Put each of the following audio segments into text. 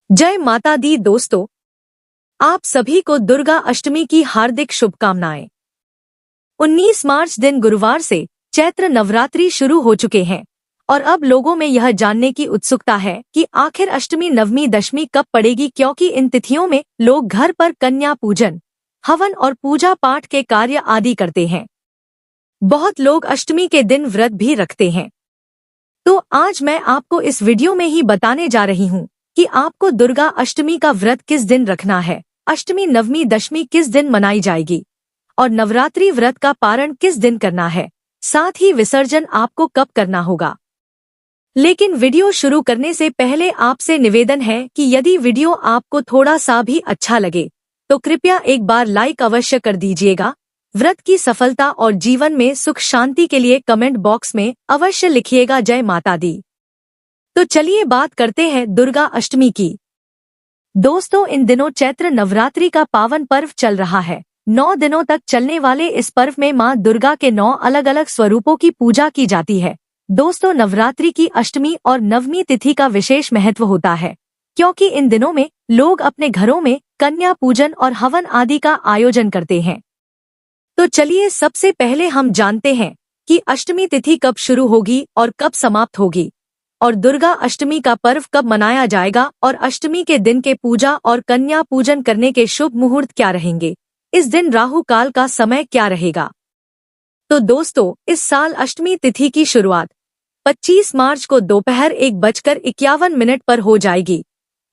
जय माता दी दोस्तों, आप सभी को दुर्गा अष्टमी की हार्दिक शुभकामनाएं। 19 मार्च दिन गुरुवार से चैत्र नवरात्रि शुरू हो चुके हैं और अब लोगों में यह जानने की उत्सुकता है कि आखिर अष्टमी नवमी दशमी कब पड़ेगी, क्योंकि इन तिथियों में लोग घर पर कन्या पूजन, हवन और पूजा पाठ के कार्य आदि करते हैं। बहुत लोग अष्टमी के दिन व्रत भी रखते हैं। तो आज मैं आपको इस वीडियो में ही बताने जा रही हूँ कि आपको दुर्गा अष्टमी का व्रत किस दिन रखना है, अष्टमी नवमी दशमी किस दिन मनाई जाएगी और नवरात्रि व्रत का पारण किस दिन करना है, साथ ही विसर्जन आपको कब करना होगा। लेकिन वीडियो शुरू करने से पहले आपसे निवेदन है कि यदि वीडियो आपको थोड़ा सा भी अच्छा लगे तो कृपया एक बार लाइक अवश्य कर दीजिएगा। व्रत की सफलता और जीवन में सुख शांति के लिए कमेंट बॉक्स में अवश्य लिखिएगा जय माता दी। तो चलिए बात करते हैं दुर्गा अष्टमी की। दोस्तों, इन दिनों चैत्र नवरात्रि का पावन पर्व चल रहा है। 9 दिनों तक चलने वाले इस पर्व में मां दुर्गा के 9 अलग अलग स्वरूपों की पूजा की जाती है। दोस्तों, नवरात्रि की अष्टमी और नवमी तिथि का विशेष महत्व होता है, क्योंकि इन दिनों में लोग अपने घरों में कन्या पूजन और हवन आदि का आयोजन करते हैं। तो चलिए सबसे पहले हम जानते हैं कि अष्टमी तिथि कब शुरू होगी और कब समाप्त होगी, और दुर्गा अष्टमी का पर्व कब मनाया जाएगा और अष्टमी के दिन के पूजा और कन्या पूजन करने के शुभ मुहूर्त क्या रहेंगे। इस दिन राहु काल का समय क्या रहेगा। तो दोस्तों, इस साल अष्टमी तिथि की शुरुआत 25 मार्च को दोपहर 1:51 पर हो जाएगी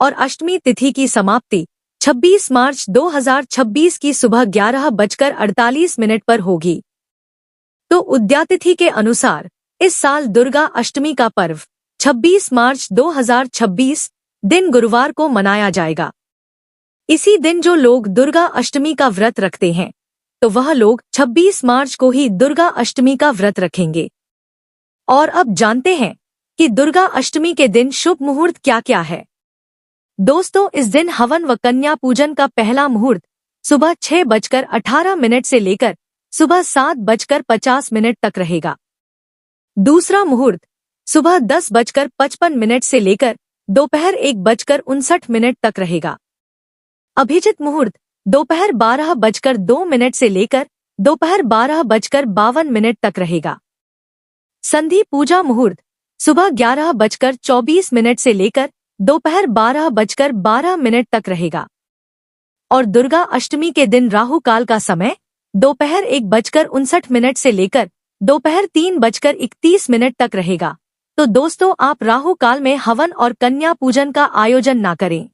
और अष्टमी तिथि की समाप्ति 26 मार्च 2026 की सुबह 11:48 पर होगी। तो उद्यातिथि के अनुसार इस साल दुर्गा अष्टमी का पर्व 26 मार्च 2026 दिन गुरुवार को मनाया जाएगा। इसी दिन जो लोग दुर्गा अष्टमी का व्रत रखते हैं तो वह लोग 26 मार्च को ही दुर्गा अष्टमी का व्रत रखेंगे। और अब जानते हैं कि दुर्गा अष्टमी के दिन शुभ मुहूर्त क्या क्या है। दोस्तों, इस दिन हवन व कन्या पूजन का पहला मुहूर्त सुबह 6:18 से लेकर सुबह 7:50 तक रहेगा। दूसरा मुहूर्त सुबह 10:55 से लेकर दोपहर 1:59 तक रहेगा। अभिजित मुहूर्त दोपहर 12:02 से लेकर दोपहर 12:52 तक रहेगा। संधि पूजा मुहूर्त सुबह 11:24 से लेकर दोपहर 12:12 तक रहेगा। और दुर्गा अष्टमी के दिन राहु काल का समय दोपहर 1:59 से लेकर दोपहर 3:31 तक रहेगा। तो दोस्तों, आप राहु काल में हवन और कन्या पूजन का आयोजन ना करें।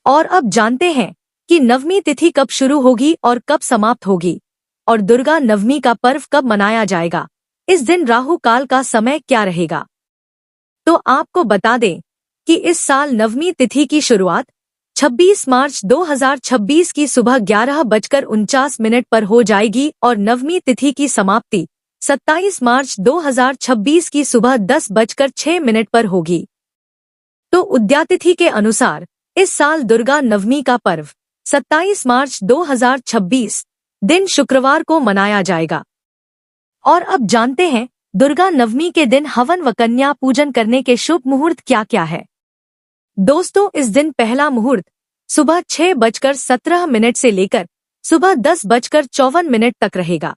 और अब जानते हैं कि नवमी तिथि कब शुरू होगी और कब समाप्त होगी और दुर्गा नवमी का पर्व कब मनाया जाएगा। इस दिन राहु काल का समय क्या रहेगा। तो आपको बता दें कि इस साल नवमी तिथि की शुरुआत 26 मार्च 2026 की सुबह 11:49 पर हो जाएगी और नवमी तिथि की समाप्ति 27 मार्च 2026 की सुबह 10:06 पर होगी। तो उद्यातिथि के अनुसार इस साल दुर्गा नवमी का पर्व 27 मार्च 2026 दिन शुक्रवार को मनाया जाएगा। और अब जानते हैं दुर्गा नवमी के दिन हवन व कन्या पूजन करने के शुभ मुहूर्त क्या क्या है। दोस्तों, इस दिन पहला मुहूर्त सुबह 6:17 से लेकर सुबह 10:54 तक रहेगा।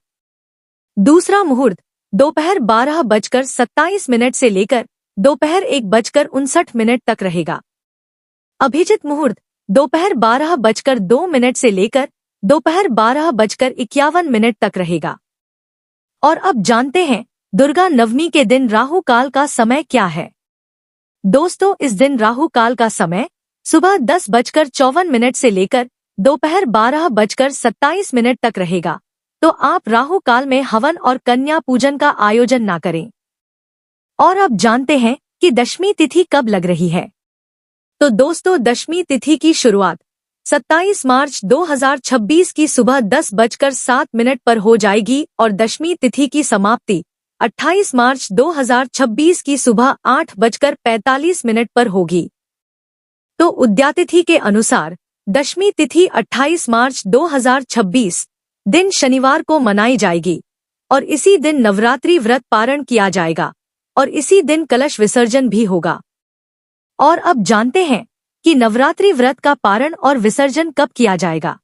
दूसरा मुहूर्त दोपहर 12:27 से लेकर दोपहर 1:59 तक रहेगा। अभिजित मुहूर्त दोपहर 12:02 से लेकर दोपहर 12:51 तक रहेगा। और अब जानते हैं दुर्गा नवमी के दिन राहु काल का समय क्या है। दोस्तों, इस दिन राहु काल का समय सुबह 10:54 से लेकर दोपहर 12:27 तक रहेगा। तो आप राहु काल में हवन और कन्या पूजन का आयोजन ना करें। और अब जानते हैं कि दशमी तिथि कब लग रही है। तो दोस्तों, दशमी तिथि की शुरुआत 27 मार्च 2026 की सुबह 10:07 पर हो जाएगी और दशमी तिथि की समाप्ति 28 मार्च 2026 की सुबह 8:45 पर होगी। तो उद्यातिथि के अनुसार दशमी तिथि 28 मार्च 2026 दिन शनिवार को मनाई जाएगी और इसी दिन नवरात्रि व्रत पारण किया जाएगा और इसी दिन कलश विसर्जन भी होगा। और अब जानते हैं कि नवरात्रि व्रत का पारण और विसर्जन कब किया जाएगा।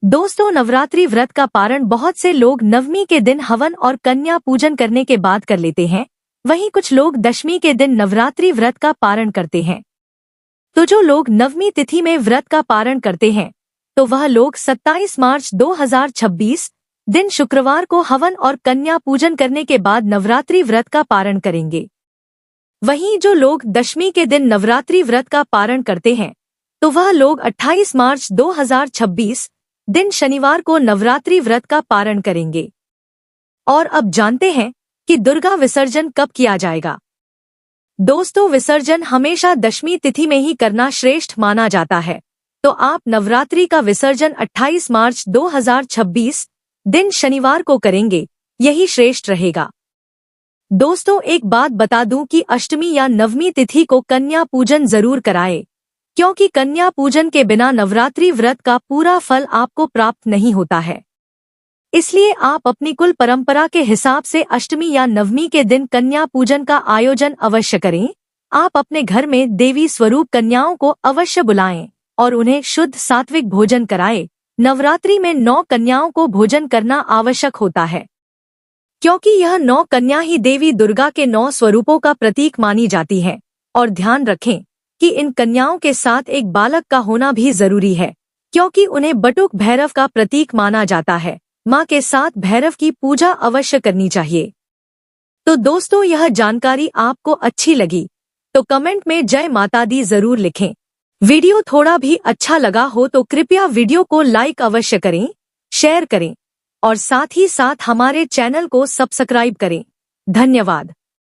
दोस्तों, नवरात्रि व्रत का पारण बहुत से लोग नवमी के दिन हवन और कन्या पूजन करने के बाद कर लेते हैं। वहीं कुछ लोग दशमी के दिन नवरात्रि व्रत का पारण करते हैं। तो जो लोग नवमी तिथि में व्रत का पारण करते हैं, तो वह लोग 27 मार्च 2026 दिन शुक्रवार को हवन और कन्या पूजन करने के बाद नवरात्रि व्रत का पारण करेंगे। वहीं जो लोग दशमी के दिन नवरात्रि व्रत का पारण करते हैं, तो वह लोग 28 मार्च 2026 दिन शनिवार को नवरात्रि व्रत का पारण करेंगे। और अब जानते हैं कि दुर्गा विसर्जन कब किया जाएगा। दोस्तों, विसर्जन हमेशा दशमी तिथि में ही करना श्रेष्ठ माना जाता है, तो आप नवरात्रि का विसर्जन 28 मार्च 2026 दिन शनिवार को करेंगे, यही श्रेष्ठ रहेगा। दोस्तों, एक बात बता दूं कि अष्टमी या नवमी तिथि को कन्या पूजन जरूर कराएं, क्योंकि कन्या पूजन के बिना नवरात्रि व्रत का पूरा फल आपको प्राप्त नहीं होता है। इसलिए आप अपनी कुल परंपरा के हिसाब से अष्टमी या नवमी के दिन कन्या पूजन का आयोजन अवश्य करें। आप अपने घर में देवी स्वरूप कन्याओं को अवश्य बुलाएं और उन्हें शुद्ध सात्विक भोजन कराएं। नवरात्रि में 9 कन्याओं को भोजन करना आवश्यक होता है, क्योंकि यह 9 कन्या ही देवी दुर्गा के 9 स्वरूपों का प्रतीक मानी जाती है। और ध्यान रखें कि इन कन्याओं के साथ एक बालक का होना भी जरूरी है, क्योंकि उन्हें बटुक भैरव का प्रतीक माना जाता है। माँ के साथ भैरव की पूजा अवश्य करनी चाहिए। तो दोस्तों, यह जानकारी आपको अच्छी लगी तो कमेंट में जय माता दी जरूर लिखें। वीडियो थोड़ा भी अच्छा लगा हो तो कृपया वीडियो को लाइक अवश्य करें, शेयर करें और साथ ही साथ हमारे चैनल को सब्सक्राइब करें। धन्यवाद।